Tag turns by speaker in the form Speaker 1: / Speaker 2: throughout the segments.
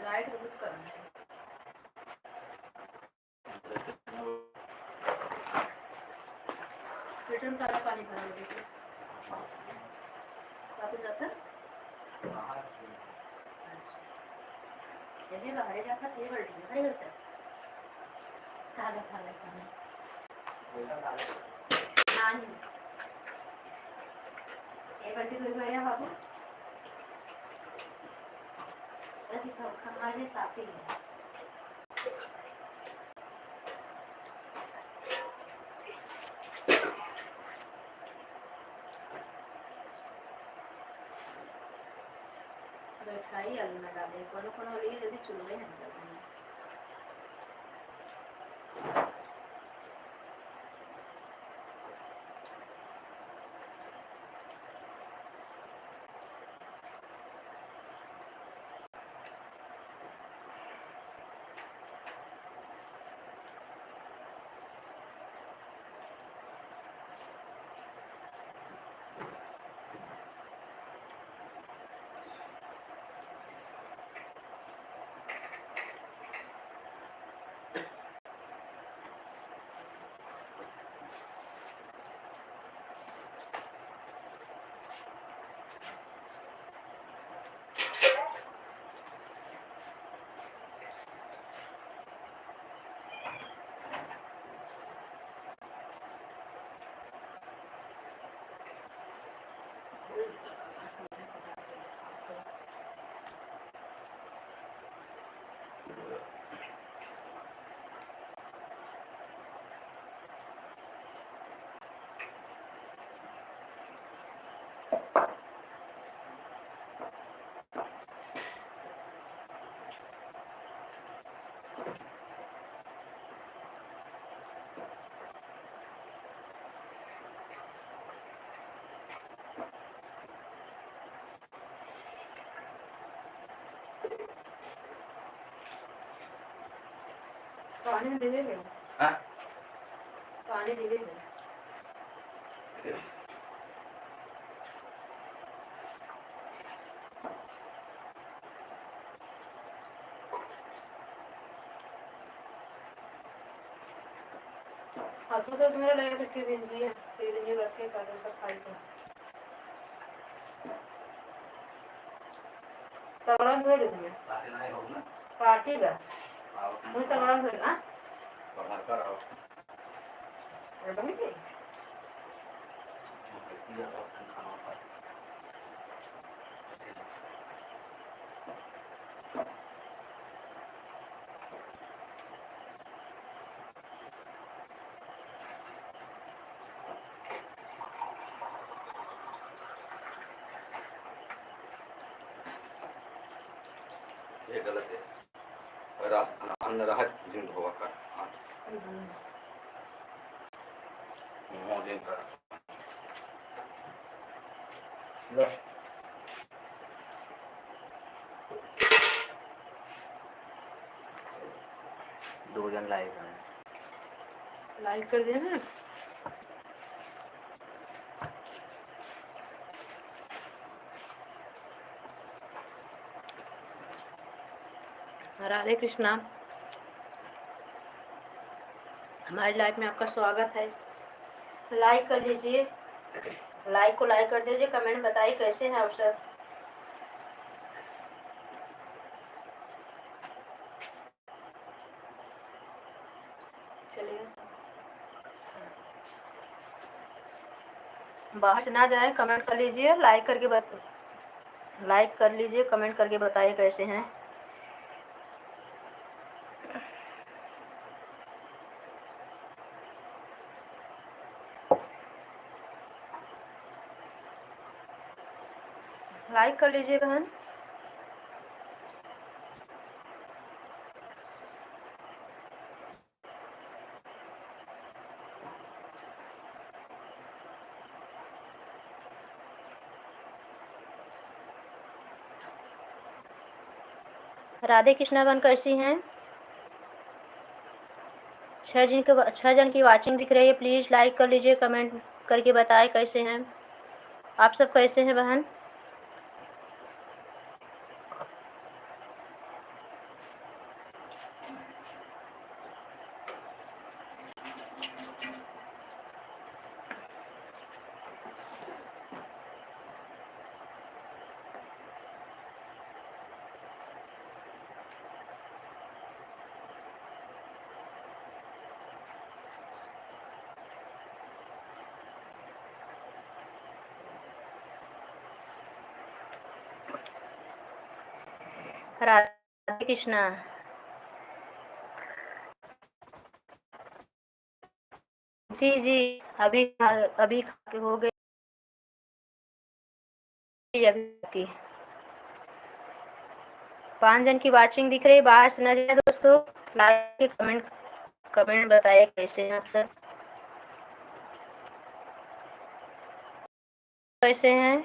Speaker 1: Light बहुत कम है। बेटे में सारा पानी भरा है बेटे। साथ जाता ये बाहर जाता ये बल्टी में नहीं करता खाले खाले खाले नहीं ये बल्टी तो गया बाबू ऐसे हमारे साथ ही है। बैठाई आलू में डाले कोनो लिए यदि चूल्हे नहीं करते पानी दे दे हां पानी दे दे हाथों तो मेरा लगा रखे बिंदी है बिंदी रख के कागज पर खाई तो तगड़ा हुए देखिए पार्टी नहीं होगा पार्टी का वो तगड़ा हुए ना बाहर कर आओ एकदम ही ये और खाना पार्टी ये गलत है और अन्न रहा जिंद होगा कर दिन कर लो दो जन लाइक कर दिया ना राधे कृष्णा हमारी लाइफ में आपका स्वागत है। लाइक कर दीजिए लाइक को लाइक कर दीजिए कमेंट बताइए कैसे हैं आप सब। चलिए बाहर से ना जाए कमेंट कर लीजिए लाइक कर लीजिए कमेंट करके बताइए कैसे हैं। लाइक कर लीजिए बहन। राधे कृष्णा बहन कैसी हैं। 6 जन की वाचिंग दिख रही है। प्लीज़ लाइक कर लीजिए कमेंट करके बताएं कैसे हैं आप सब कैसे हैं बहन। राधे कृष्णा। जी जी, अभी अभी हो गई अभी की। 5 जन की वाचिंग दिख रही, बाहर से न जाए दोस्तों। लाइक के कमेंट बताइए कैसे हैं आप सब, कैसे हैं।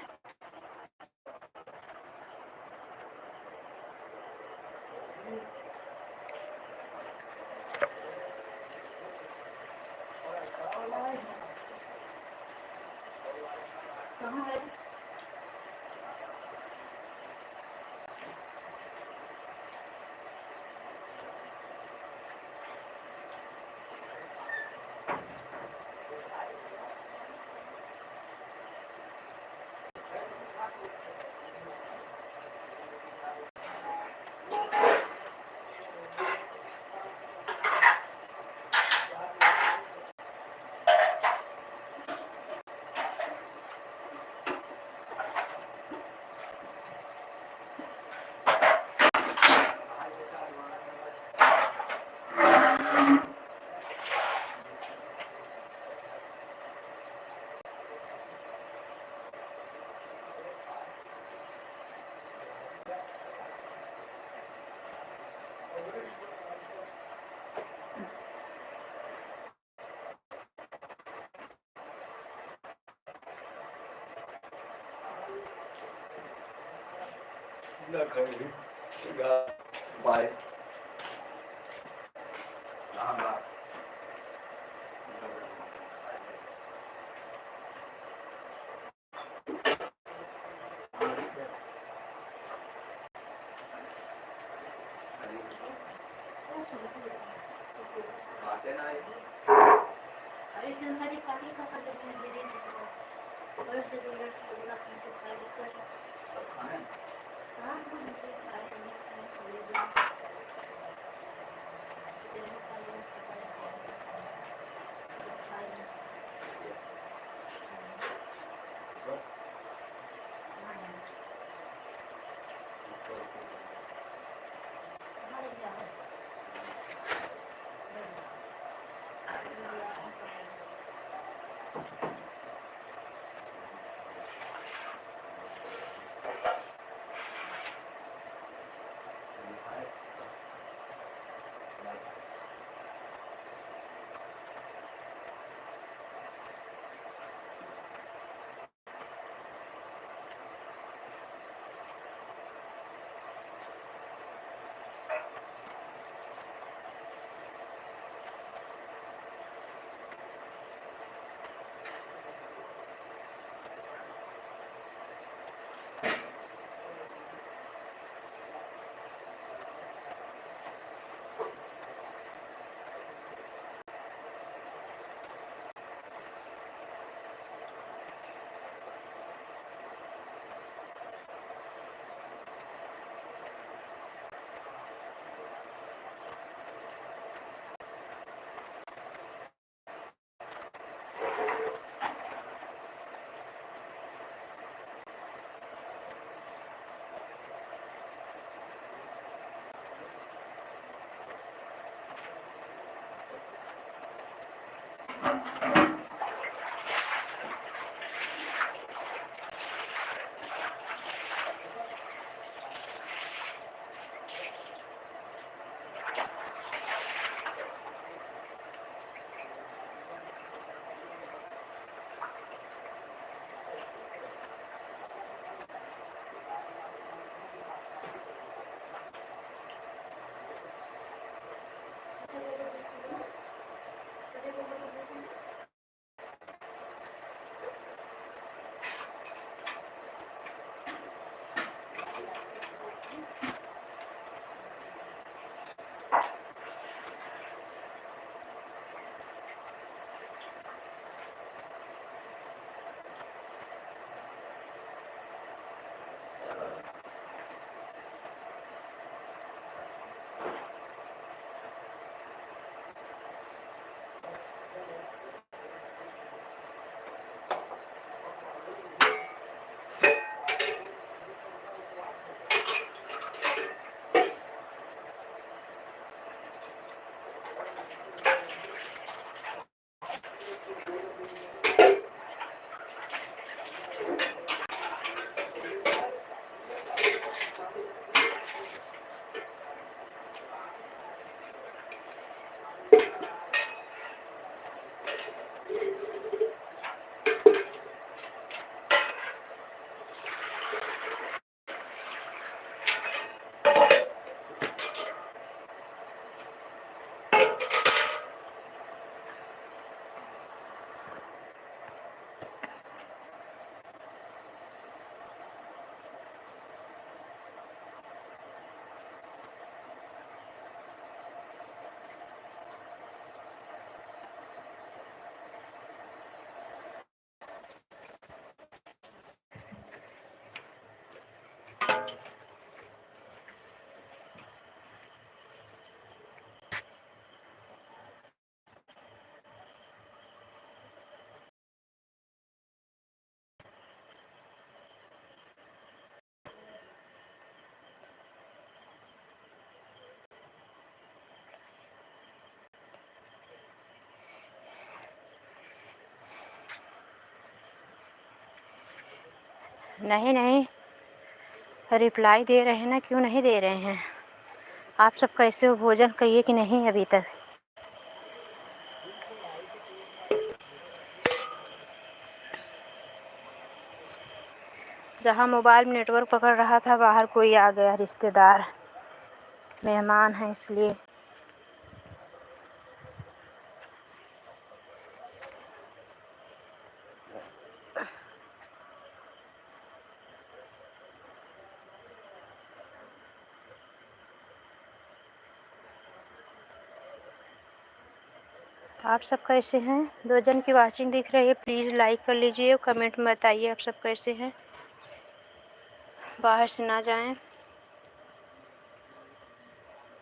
Speaker 2: बाय।
Speaker 1: नहीं नहीं, रिप्लाई दे रहे हैं ना, क्यों नहीं दे रहे हैं? आप सब कैसे हो? भोजन करिए कि नहीं अभी तक? जहाँ मोबाइल में नेटवर्क पकड़ रहा था बाहर कोई आ गया, रिश्तेदार मेहमान हैं इसलिए। आप सब कैसे हैं? 2 जन की वाचिंग दिख रही है, प्लीज़ लाइक कर लीजिए और कमेंट में बताइए आप सब कैसे हैं, बाहर से ना जाएं।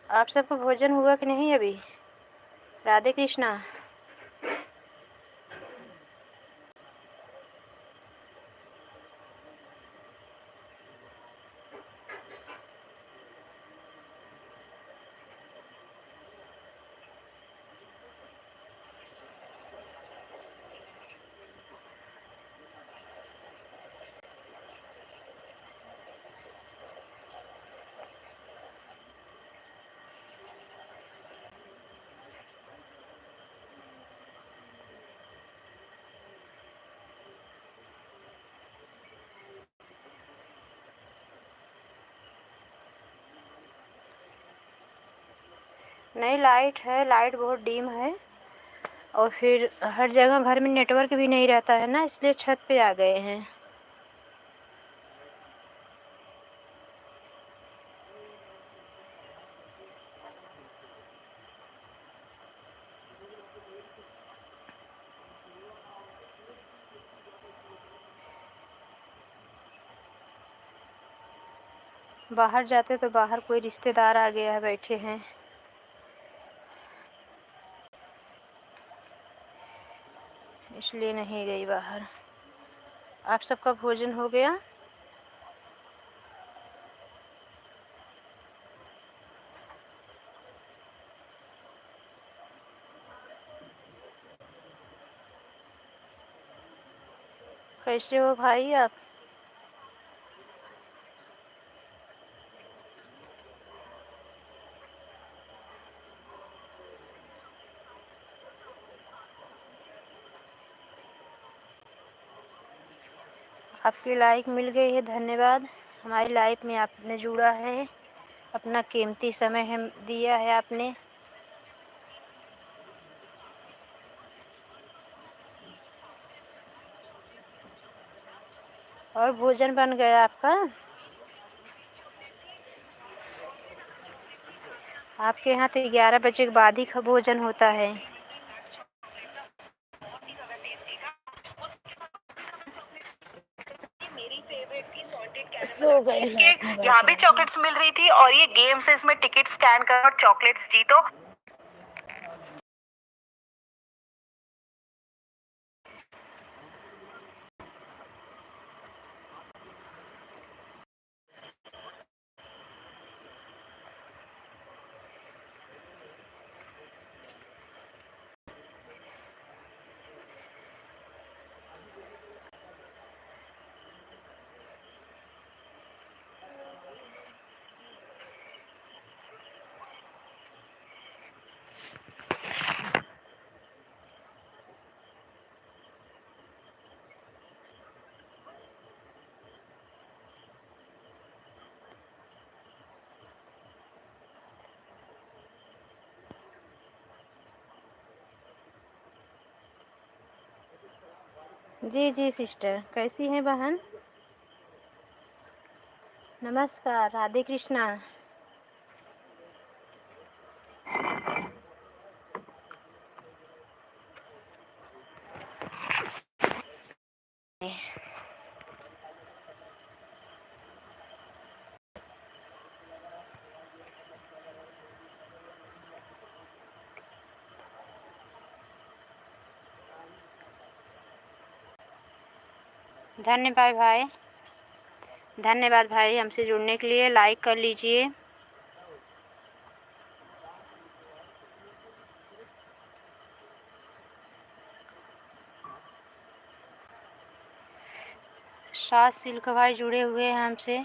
Speaker 1: आप सबको भोजन हुआ कि नहीं अभी? राधे कृष्णा। नहीं, लाइट है, लाइट बहुत डिम है और फिर हर जगह घर में नेटवर्क भी नहीं रहता है ना, इसलिए छत पे आ गए हैं। बाहर जाते तो बाहर कोई रिश्तेदार आ गया है, बैठे हैं, इसलिए नहीं गई बाहर। आप सबका भोजन हो गया? कैसे हो भाई आप? आपकी लाइक मिल गई है, धन्यवाद। हमारी लाइफ में आपने जुड़ा है, अपना कीमती समय हम दिया है आपने। और भोजन बन गया आपका? आपके यहाँ तो 11 बजे के बाद ही भोजन होता है। सो गए। इसके यहाँ भी चॉकलेट्स मिल रही थी और ये गेम से इसमें टिकट स्कैन कर और चॉकलेट्स जीतो। जी जी सिस्टर, कैसी हैं बहन? नमस्कार, राधे कृष्णा। धन्यवाद भाई, धन्यवाद भाई हमसे जुड़ने के लिए। लाइक कर लीजिए।
Speaker 2: सात सिल्क भाई जुड़े हुए हैं हमसे।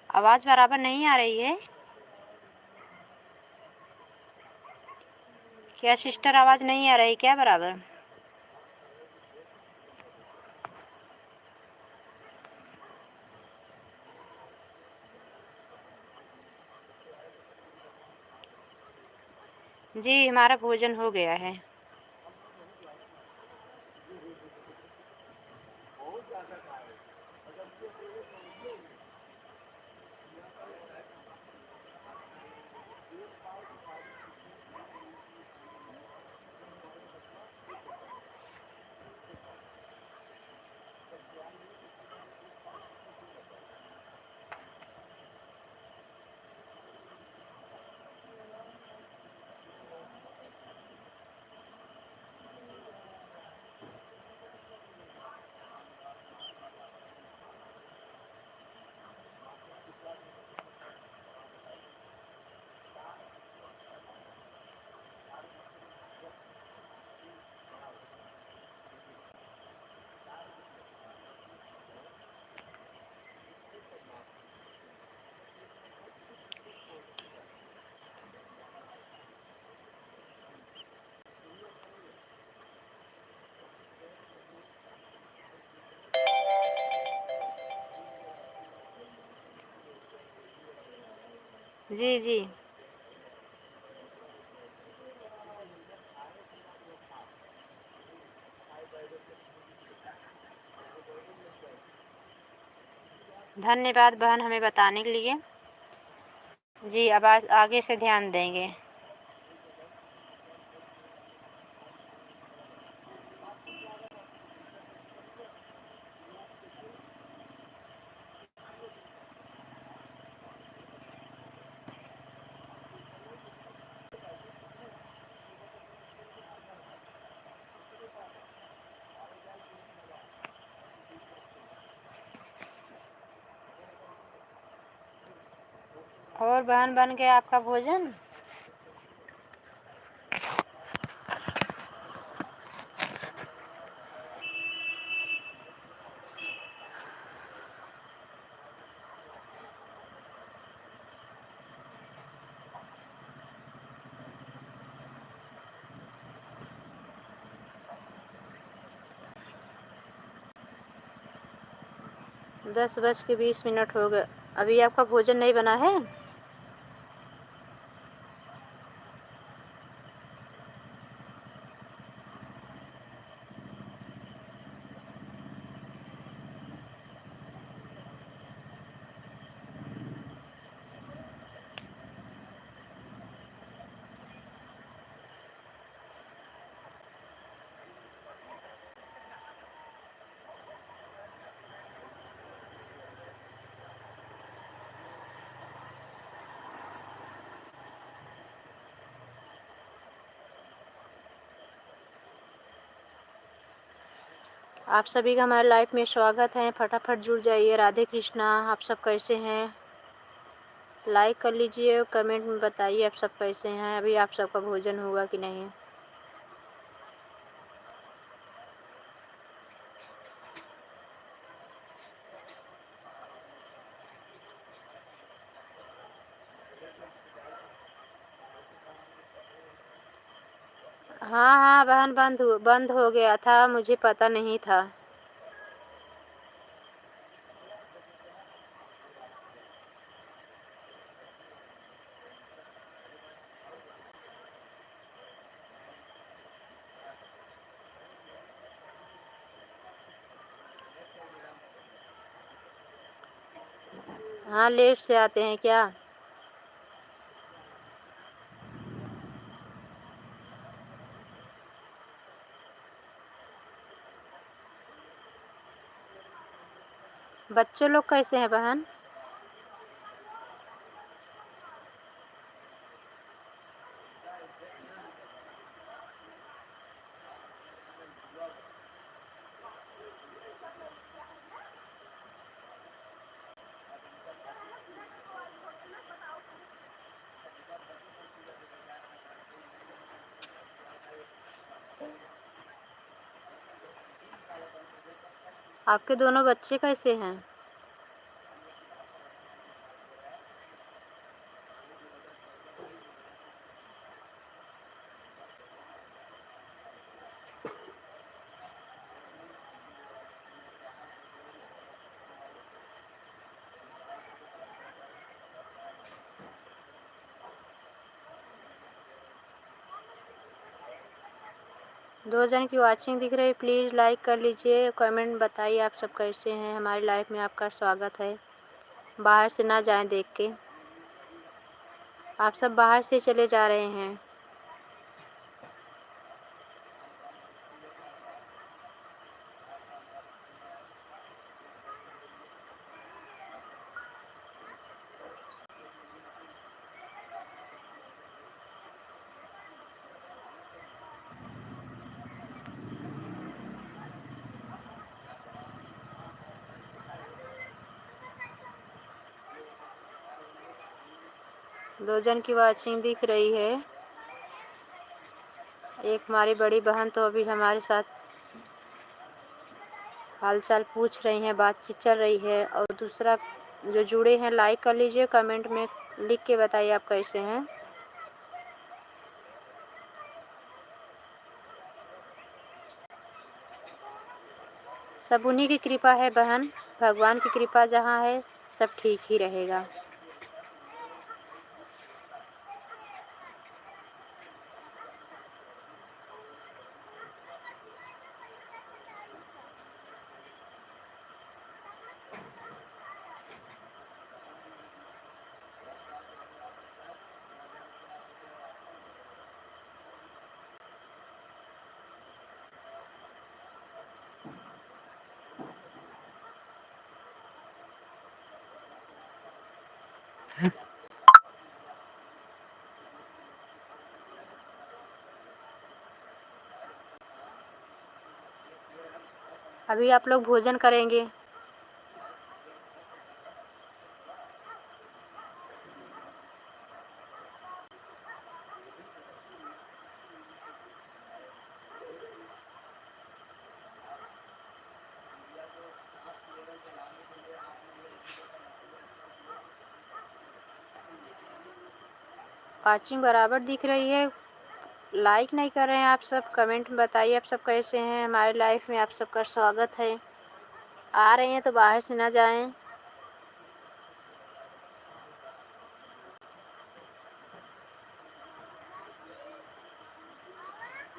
Speaker 2: आवाज़ बराबर नहीं आ रही है क्या सिस्टर? आवाज़ नहीं आ रही क्या बराबर? जी हमारा भोजन हो गया है। जी जी धन्यवाद बहन हमें बताने के लिए। जी अब आगे से ध्यान देंगे। और बहन बन गया आपका भोजन? 10:20 हो गए। अभी आपका भोजन नहीं बना है? आप सभी का हमारे लाइफ में स्वागत है। फटाफट जुड़ जाइए। राधे कृष्णा। आप सब कैसे हैं? लाइक कर लीजिए और कमेंट में बताइए आप सब कैसे हैं। अभी आप सबका भोजन हुआ कि नहीं? हाँ हाँ बहन बंद हो गया था, मुझे पता नहीं था। हाँ, लेट से आते हैं क्या? बच्चे लोग कैसे हैं बहन? आपके दोनों बच्चे कैसे हैं? दो जन की वाचिंग दिख रही है, प्लीज़ लाइक कर लीजिए, कमेंट बताइए आप सब कैसे हैं। हमारी लाइफ में आपका स्वागत है। बाहर से ना जाएं देख के। आप सब बाहर से चले जा रहे हैं। दो जन की वाचिंग दिख रही है। एक हमारी बड़ी बहन तो अभी हमारे साथ हालचाल पूछ रही हैं, बातचीत चल रही है। और दूसरा जो जुड़े हैं लाइक कर लीजिए, कमेंट में लिख के बताइए आप कैसे हैं। सब उन्हीं की कृपा है बहन, भगवान की कृपा जहाँ है सब ठीक ही रहेगा। अभी आप लोग भोजन करेंगे? वाचिंग बराबर दिख रही है। लाइक नहीं कर रहे हैं आप सब, कमेंट में बताइए आप सब कैसे हैं। हमारी लाइफ में आप सबका स्वागत है। आ रहे हैं तो बाहर से ना जाएं।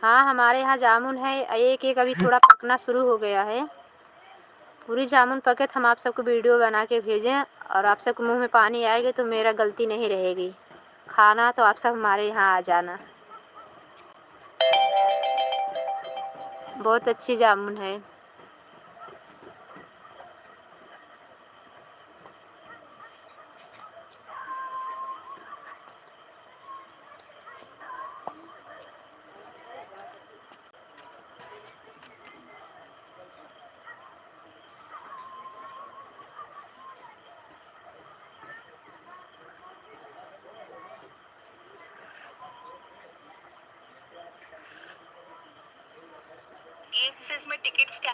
Speaker 2: हाँ, हमारे यहाँ जामुन है, एक एक अभी थोड़ा पकना शुरू हो गया है। पूरी जामुन पके तो हम आप सबको वीडियो बना के भेजें और आप सबके मुंह में पानी आएगा तो मेरा गलती नहीं रहेगी। खाना तो आप सब हमारे यहाँ आ जाना। बहुत अच्छी जामुन है। इसमें टिकट्स क्या?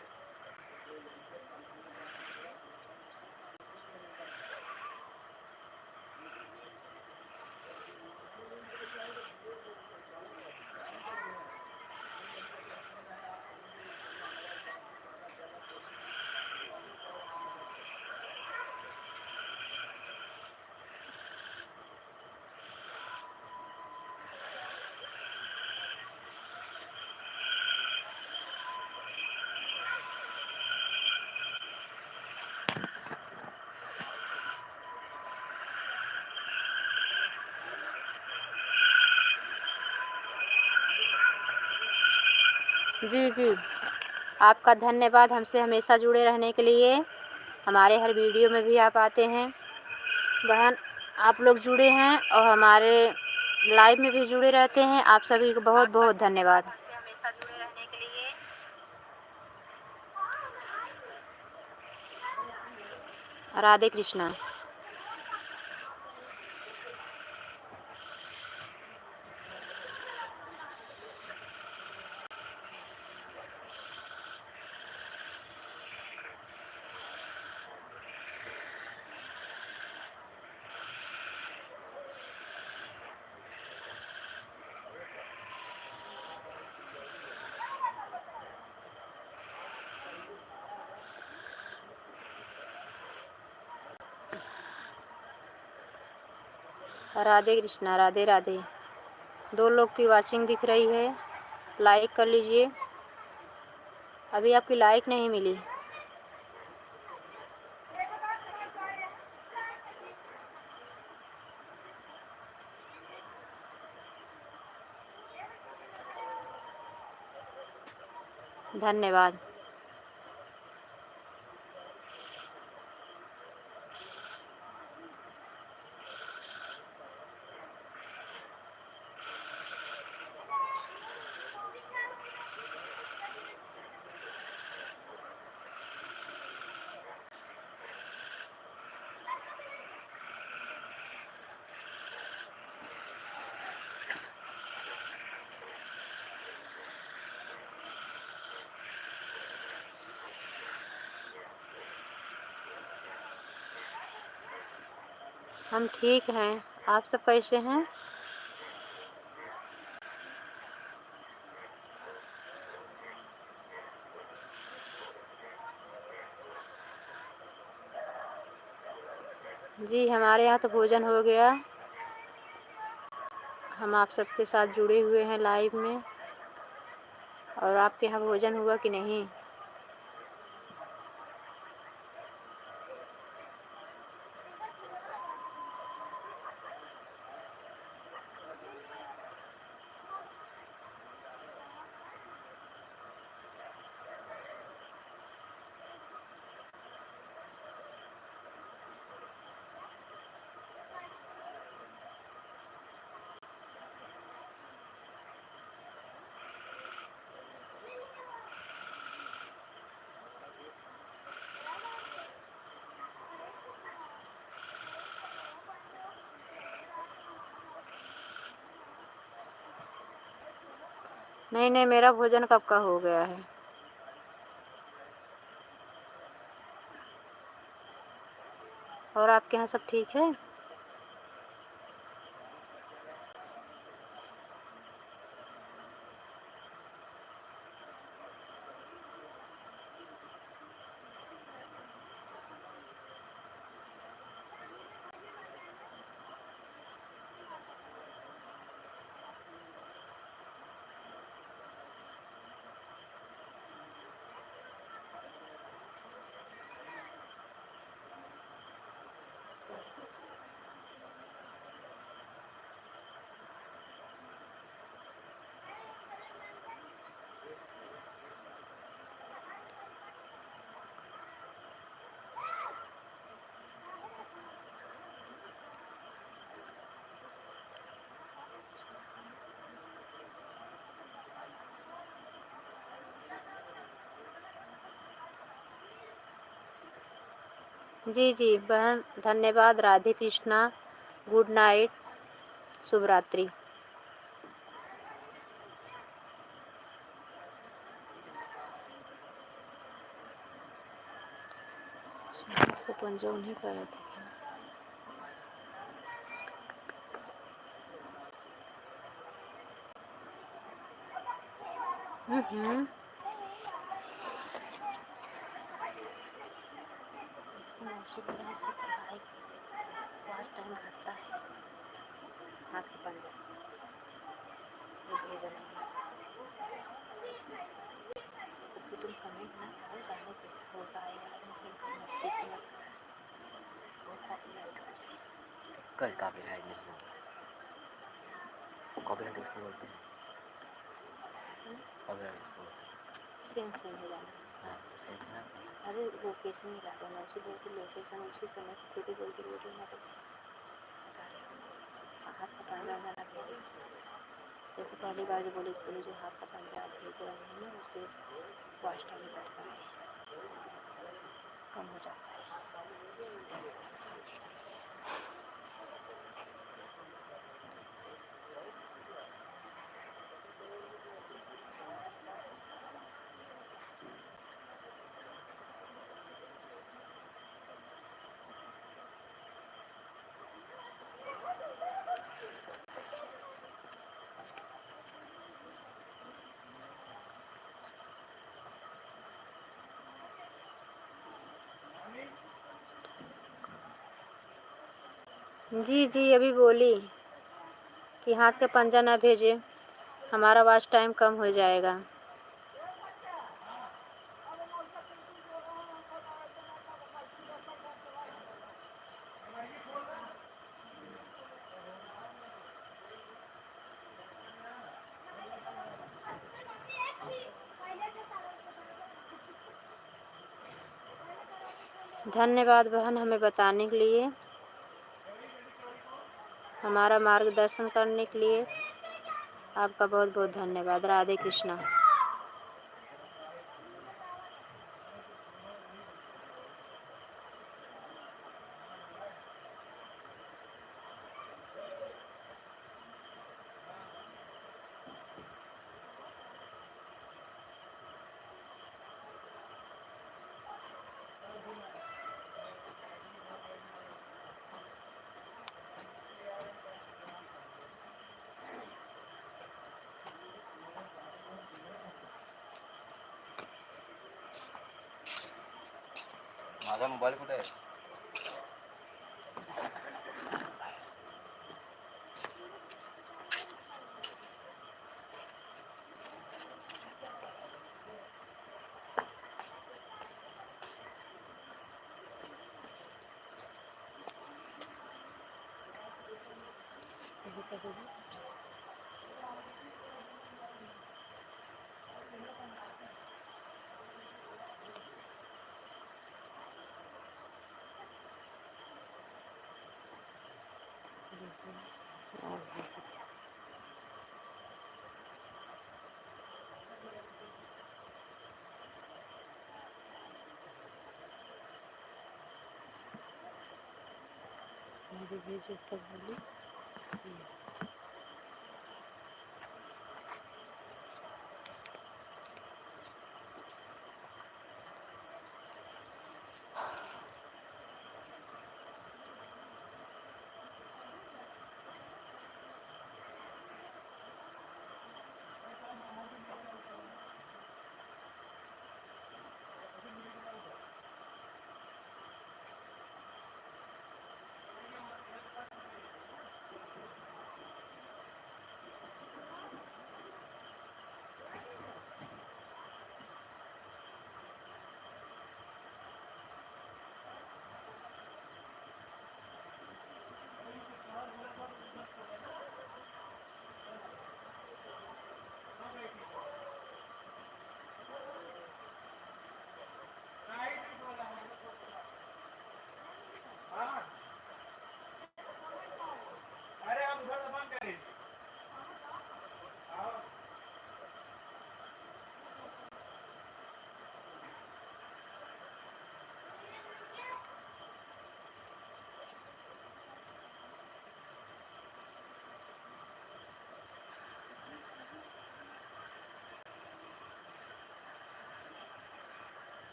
Speaker 2: जी जी, आपका धन्यवाद हमसे हमेशा जुड़े रहने के लिए। हमारे हर वीडियो में भी आप आते हैं। बहन, आप लोग जुड़े हैं और हमारे लाइव में भी जुड़े रहते हैं। आप सभी को बहुत बहुत धन्यवाद। राधे कृष्णा। राधे कृष्णा। राधे राधे। 2 लोग की वाचिंग दिख रही है, लाइक कर लीजिए। अभी आपकी लाइक नहीं मिली। धन्यवाद। हम ठीक हैं, आप सब कैसे हैं? जी, हमारे यहाँ तो भोजन हो गया। हम आप सबके साथ जुड़े हुए हैं लाइव में। और आपके यहाँ भोजन हुआ कि नहीं? नहीं नहीं, मेरा भोजन कब का हो गया है। और आपके यहाँ सब ठीक है? जी जी बहन, धन्यवाद। राधे कृष्णा। Good night. शुभ रात्रि। पंजा उन्हीं का आया था। इससे मौसी बोला, इससे पढ़ाई पास टाइम घटता है हाथ के पंजे से। भेजा तो तुम कमेंट ना करो, जाने पे होता आएगा, लेकिन नज़दीक से मत वो कॉपीराइट हो जाएगा। कल कॉपीराइट नहीं होगा, कॉपीराइट इसको बोलते हैं, कॉपीराइट इसको बोलते हैं। सेम सेम हो जाना। अरे लोकेशन मिला दो ना, उसी बोलती लोकेशन उसी समय खुद ही बोलती वीडियो में तो बता रही हूँ। हाथ का पंजा जाना भेजे, जैसे पहली बार जो बोली जो हाथ का पंजा भेज रहे हैं ना, उससे वॉइस टाइम बढ़ता है, कम हो जाता है। जी जी अभी बोली कि हाथ का पंजा ना भेजे, हमारा वॉच टाइम कम हो जाएगा। धन्यवाद बहन हमें बताने के लिए, हमारा मार्गदर्शन करने के लिए आपका बहुत बहुत धन्यवाद। राधे कृष्णा।
Speaker 1: माझा मोबाईल कुठे आहे?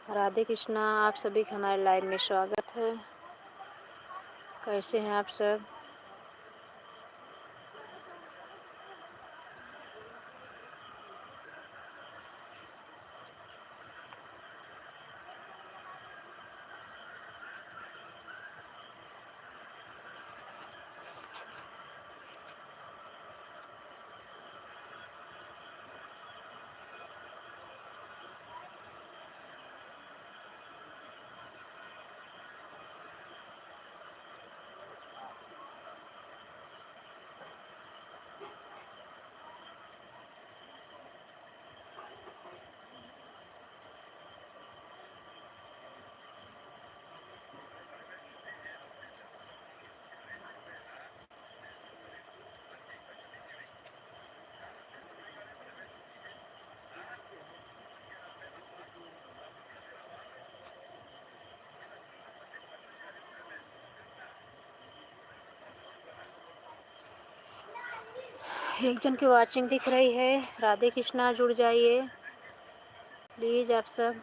Speaker 1: राधे कृष्णा। आप सभी का हमारे लाइव में स्वागत है। कैसे हैं आप सब?
Speaker 2: एक जन की वाचिंग दिख रही है। राधे कृष्णा, जुड़ जाइए प्लीज़ आप सब।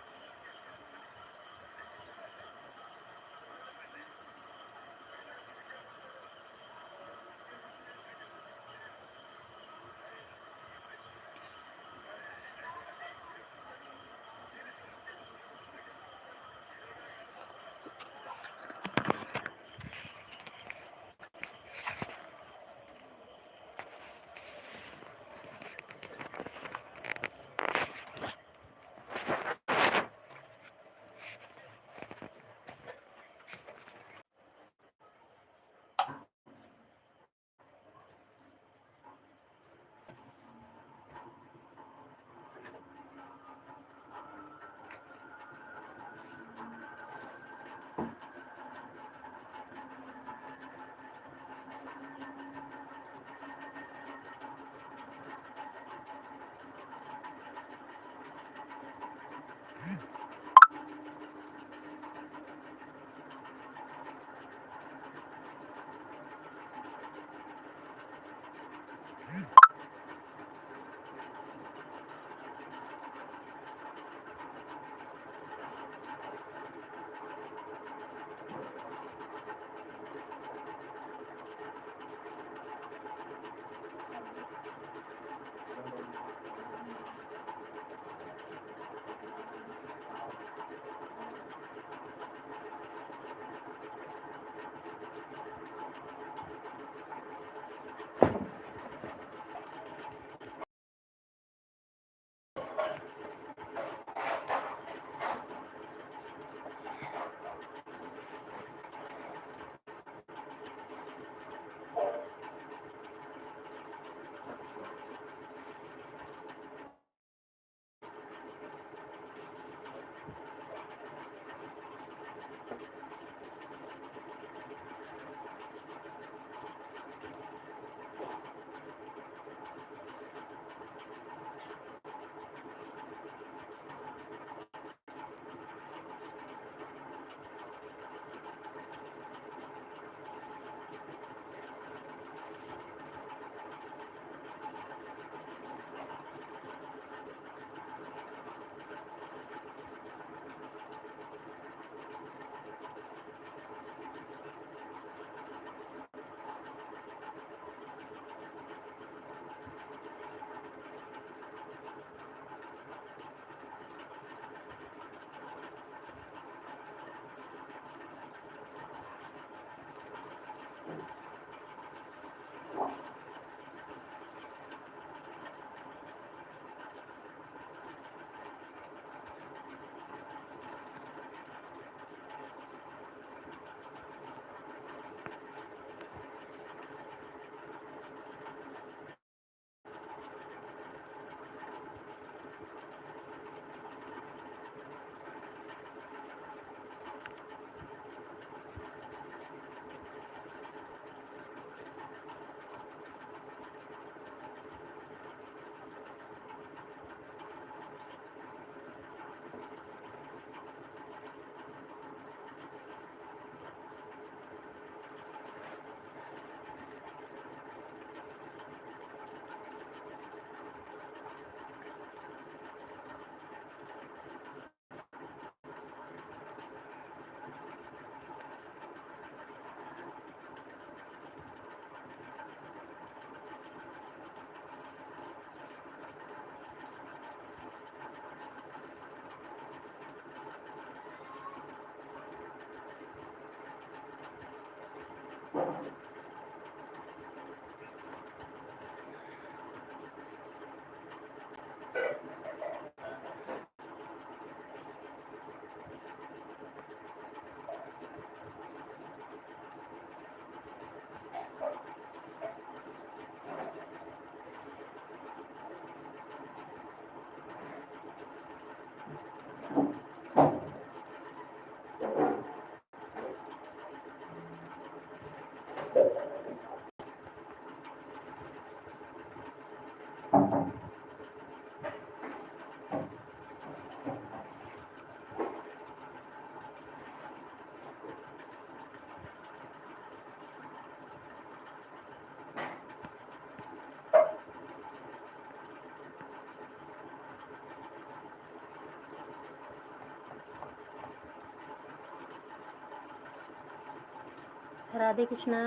Speaker 2: राधे कृष्णा।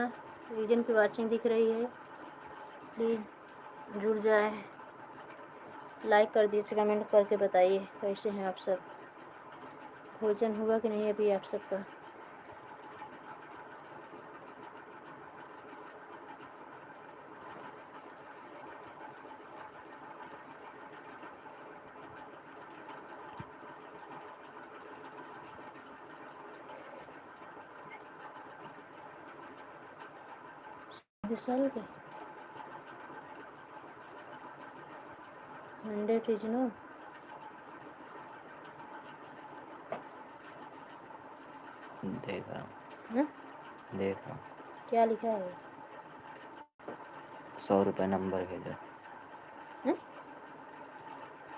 Speaker 2: रीजन की वाचिंग दिख रही है, प्लीज़ जुड़ जाए, लाइक कर दीजिए, कमेंट करके बताइए कैसे हैं आप सब। भोजन हुआ कि नहीं अभी आप सबका? साल के 100 इज नो।
Speaker 3: देख रहा
Speaker 2: हाँ?
Speaker 3: हूँ, देख रहा हूँ।
Speaker 2: क्या लिखा है?
Speaker 3: 100 रुपये नंबर भेजा।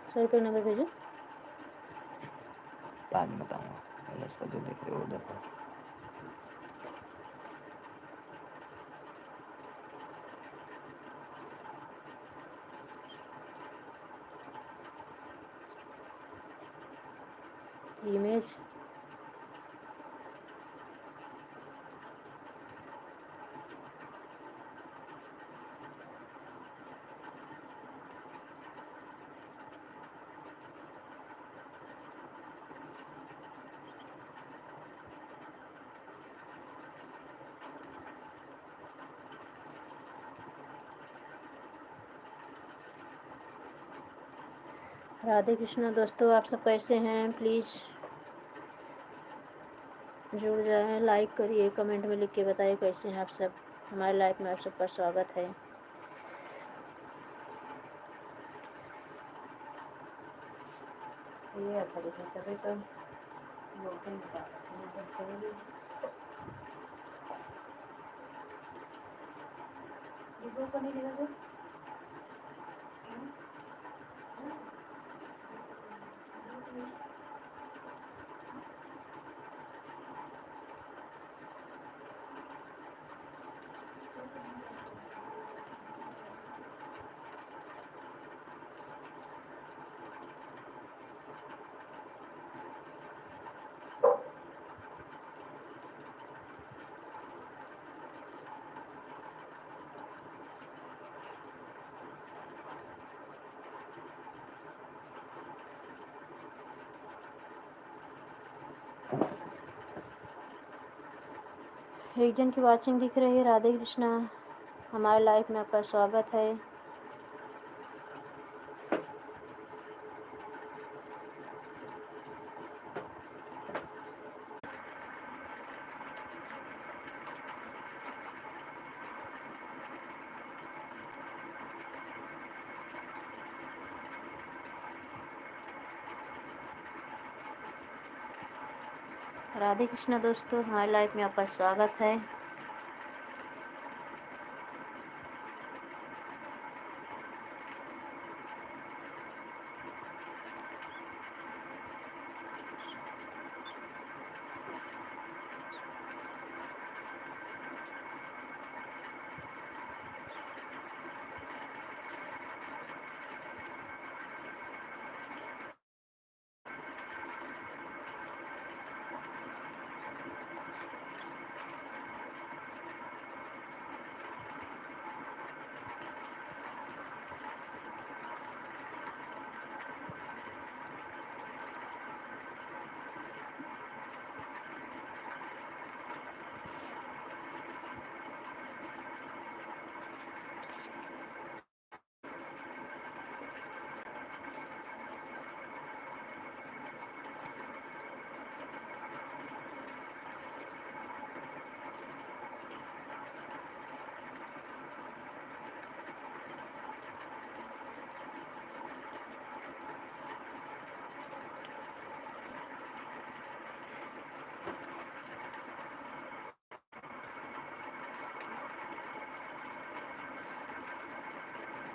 Speaker 2: 100 रुपये नंबर भेजो।
Speaker 3: बाद में बताऊँगा, पहले इसको जो देख रहे हो वो देखो।
Speaker 2: इमेज राधे कृष्णा। दोस्तों आप सब कैसे हैं? प्लीज़ जुड़ जाएं, लाइक करिए, कमेंट में लिख के बताइए कैसे हैं आप सब। हमारे लाइफ में आप सबका स्वागत है।
Speaker 1: ये अच्छा दिखा तभी तो बोलते हैं बता चलेगी ये को नहीं दिखा तो
Speaker 2: एक जन की वाचिंग दिख रही है। राधे कृष्णा। हमारे लाइफ में आपका स्वागत है। राधे कृष्णा दोस्तों, हमारी लाइफ में आपका स्वागत है।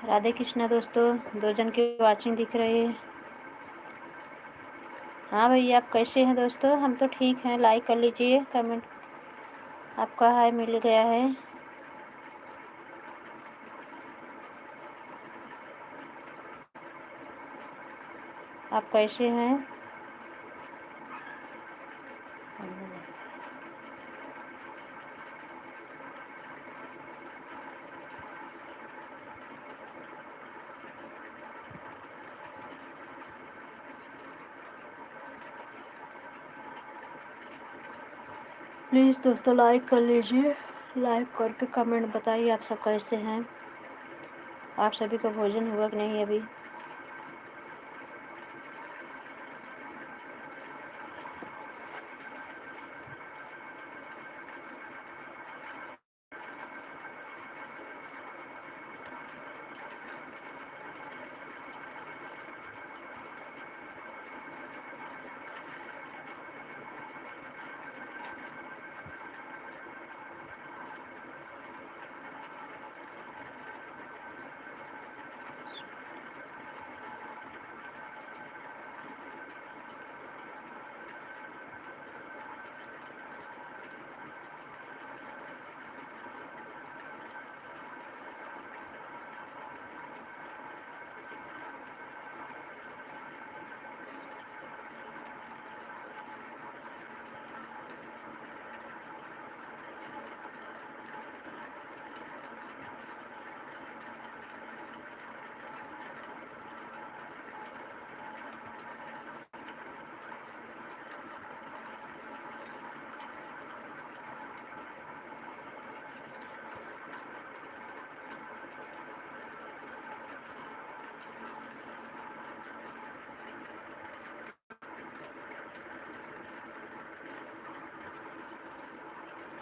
Speaker 2: राधे कृष्णा दोस्तों, 2 जन की वाचिंग दिख रही है। हाँ भैया, आप कैसे हैं दोस्तों? हम तो ठीक हैं। लाइक कर लीजिए, कमेंट आपका हाय मिल गया है। आप कैसे हैं? प्लीज़ दोस्तों लाइक कर लीजिए, लाइक करके कमेंट बताइए आप सब कैसे हैं, आप सभी का भोजन हुआ कि नहीं अभी।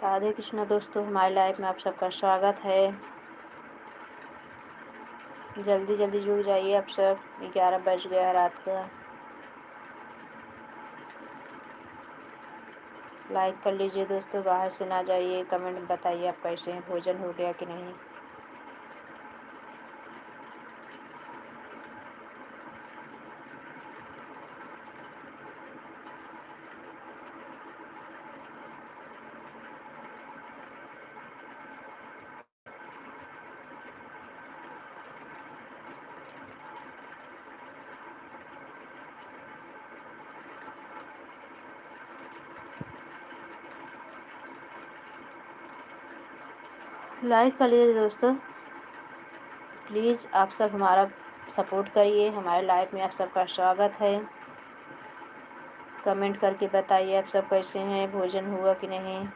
Speaker 2: राधे कृष्णा दोस्तों, हमारी लाइफ में आप सबका स्वागत है। जल्दी जल्दी जुड़ जाइए आप सब, 11 बज गया रात का। लाइक कर लीजिए दोस्तों, बाहर से ना जाइए, कमेंट बताइए आप कैसे हैं, भोजन हो गया कि नहीं। लाइक कर लीजिए दोस्तों, प्लीज़ आप सब हमारा सपोर्ट करिए, हमारे लाइफ में आप सबका स्वागत है। कमेंट करके बताइए आप सब कैसे हैं, भोजन हुआ कि नहीं।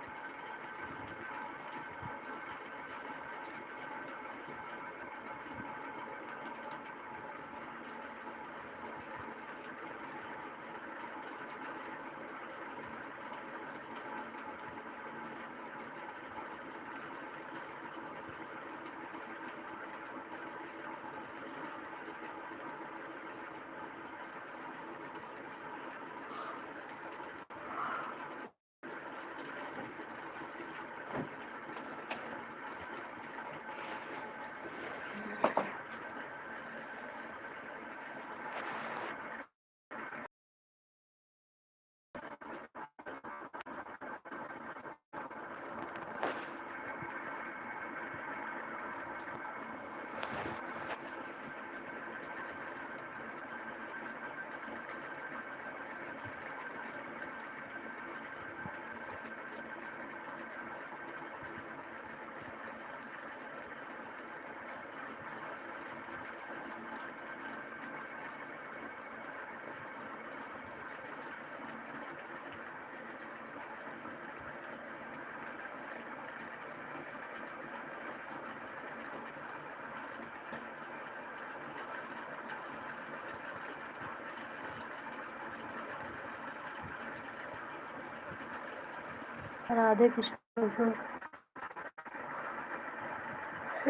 Speaker 2: राधे कृष्ण दोस्तों,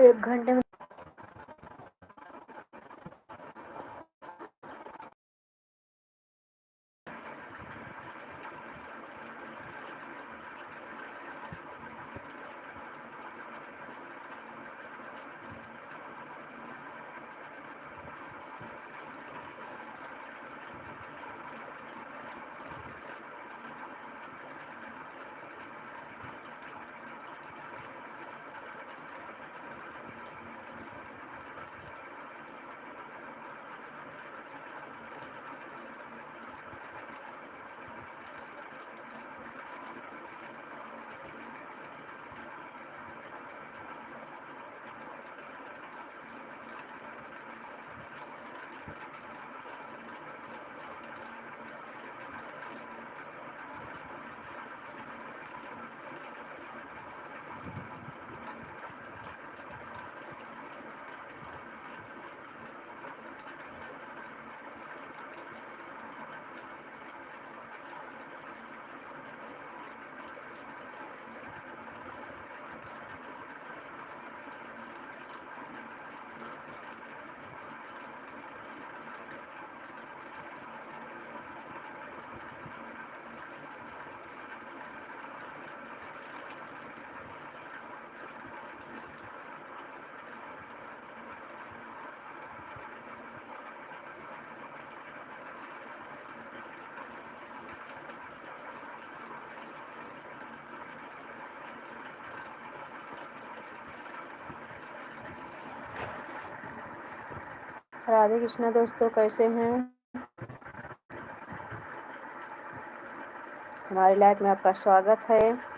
Speaker 2: 1 घंटे में राधे कृष्णा दोस्तों, कैसे हैं? हमारी लाइफ में आपका स्वागत है।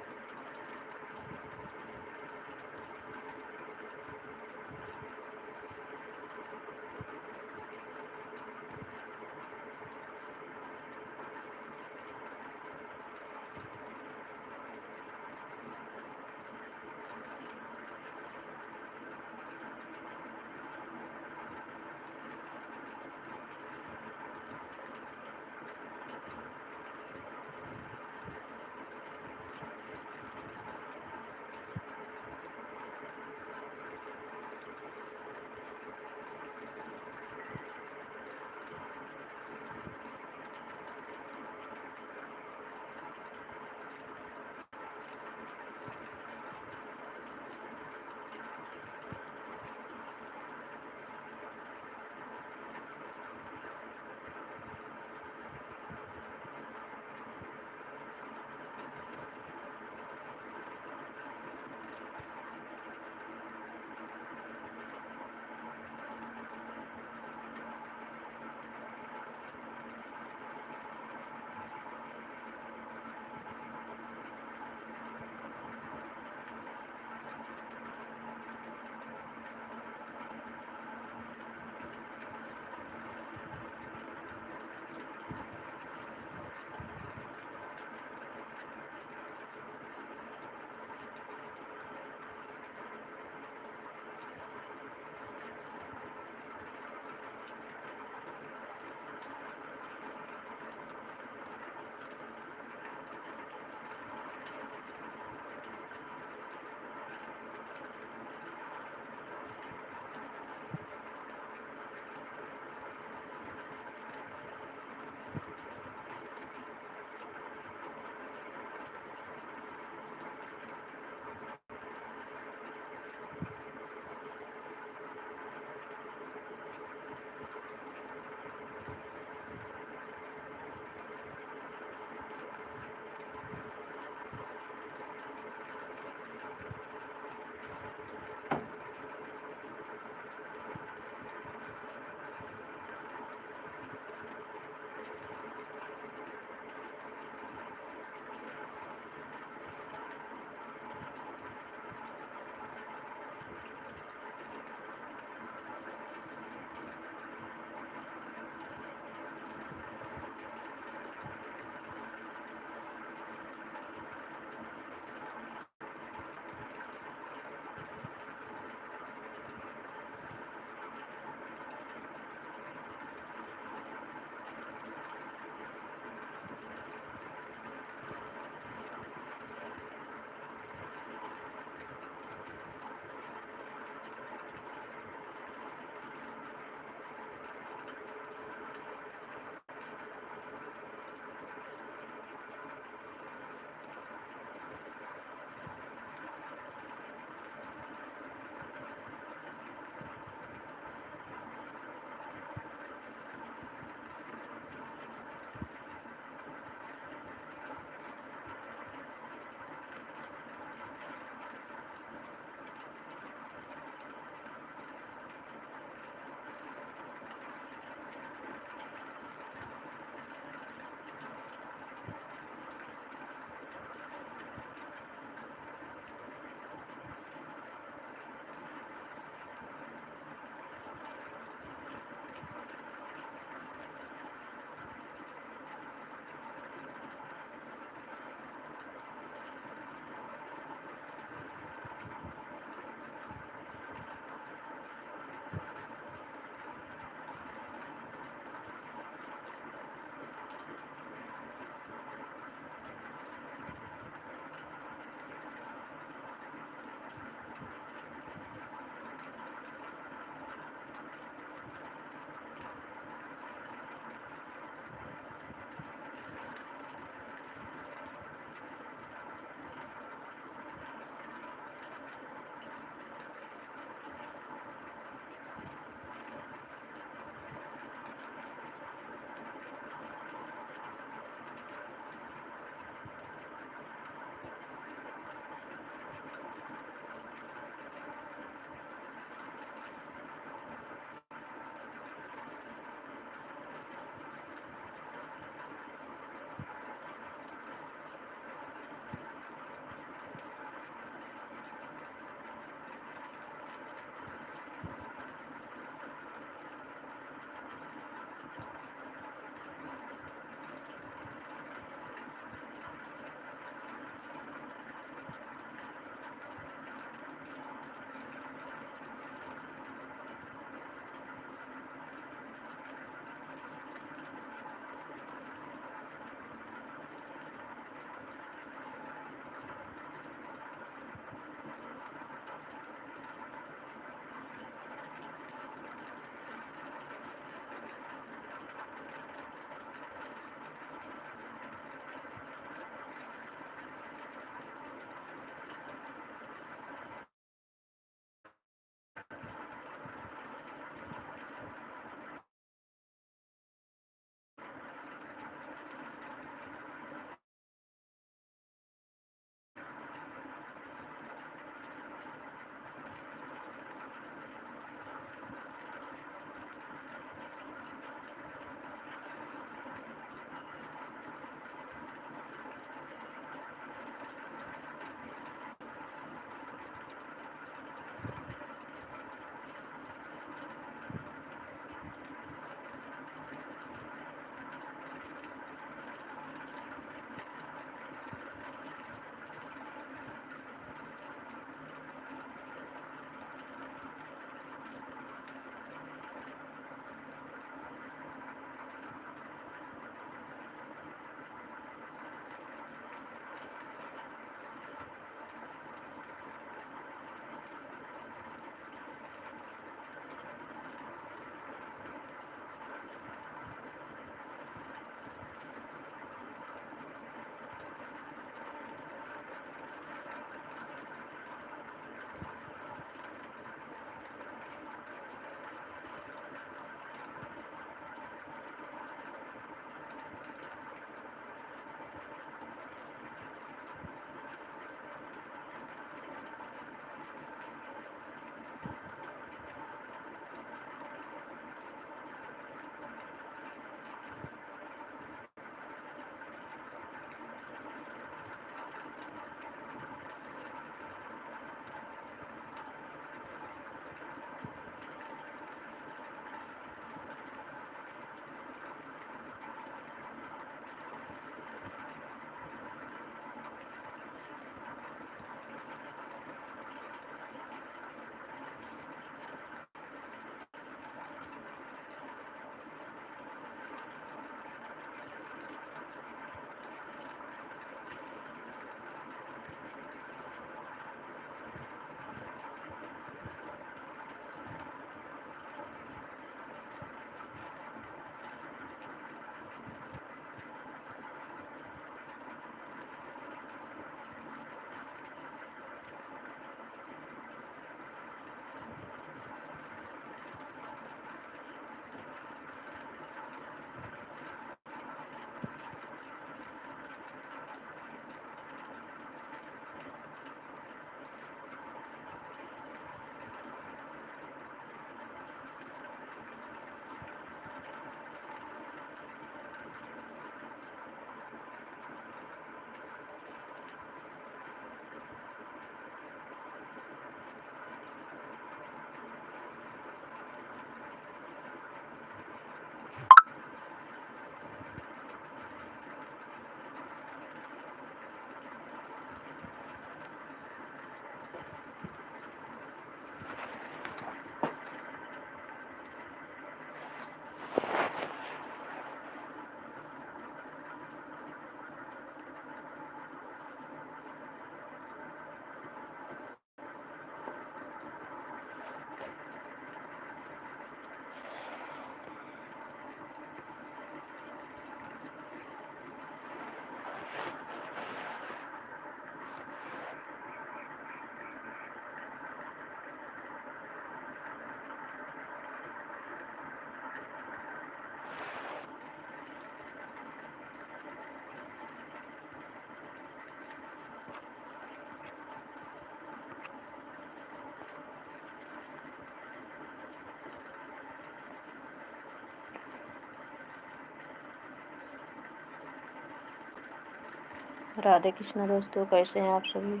Speaker 2: राधे कृष्णा दोस्तों, कैसे हैं आप सभी।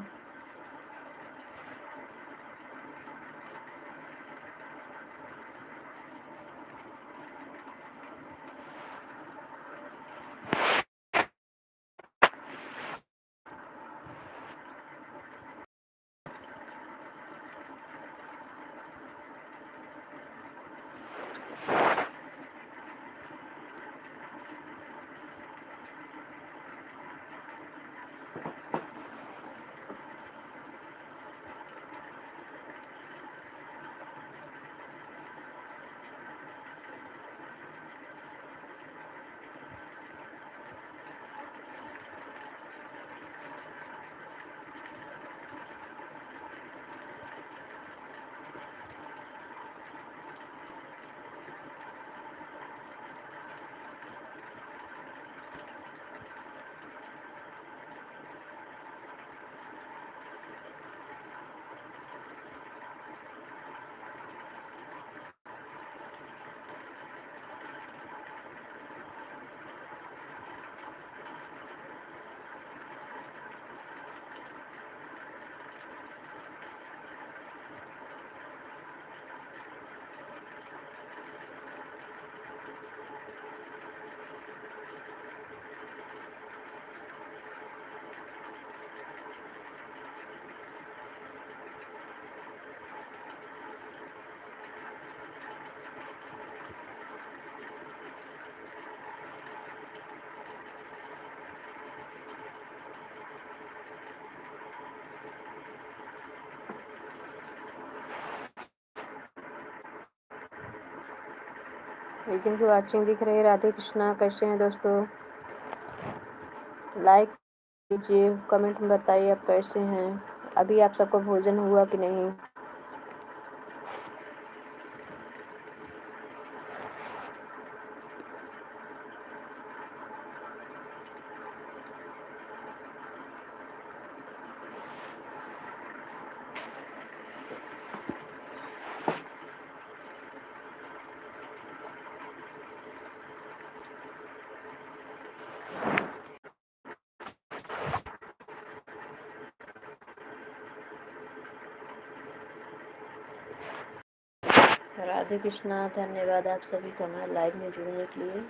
Speaker 2: जिनकी वाचिंग दिख रही है, राधे कृष्णा, कैसे हैं दोस्तों। लाइक कीजिए, कमेंट में बताइए आप कैसे हैं। अभी आप सबका भोजन हुआ कि नहीं। राधे कृष्णा, धन्यवाद आप सभी का हमारे लाइव में जुड़ने के लिए।